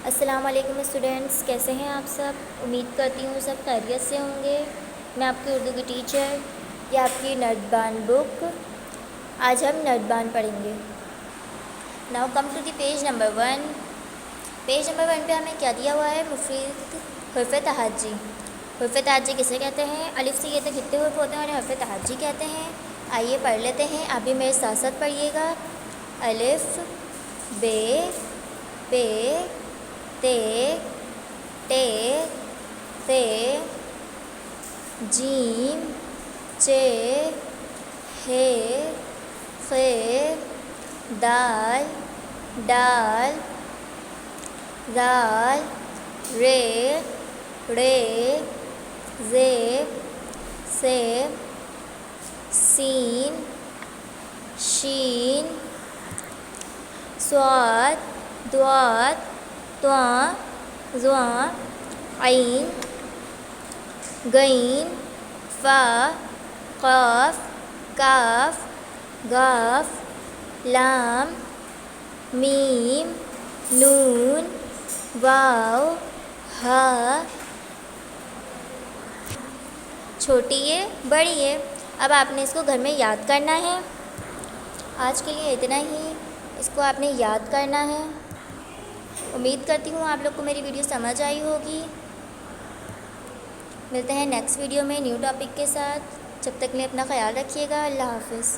السلام علیکم اسٹوڈینٹس، کیسے ہیں آپ سب؟ امید کرتی ہوں سب خیریت سے ہوں گے۔ میں آپ کی اردو کی ٹیچر، یہ آپ کی نردبان بک۔ آج ہم نردبان پڑھیں گے۔ Now come to the page number 1۔ Page number 1 پہ ہمیں کیا دیا ہوا ہے؟ مفید حرف تہجی۔ حرف تہجی کسے کہتے ہیں؟ الف سے یہ تک کتنے حرف ہوتے ہیں انہیں حرف تہجی کہتے ہیں۔ آئیے پڑھ لیتے ہیں، آپ بھی میرے ساتھ ساتھ پڑھیے گا۔ الف، بے، پے، تے، ٹے، ثے، جیم، چے، ہے، خے، دال، ڈال، زال، رے، ڑے، زیب، سیب، سین، شین، صاد، ضاد، طاء، ظاء، عین، غین، فا، قاف، کاف، گاف، لام، میم، نون، واو، ہا۔ چھوٹی ہے، بڑی ہے۔ اب آپ نے اس کو گھر میں یاد کرنا ہے۔ آج کے لیے اتنا ہی، اس کو آپ نے یاد کرنا ہے۔ امید کرتی ہوں آپ لوگ کو میری ویڈیو سمجھ آئی ہوگی۔ ملتے ہیں نیکسٹ ویڈیو میں نیو ٹاپک کے ساتھ۔ جب تک میں اپنا خیال رکھیے گا۔ اللہ حافظ۔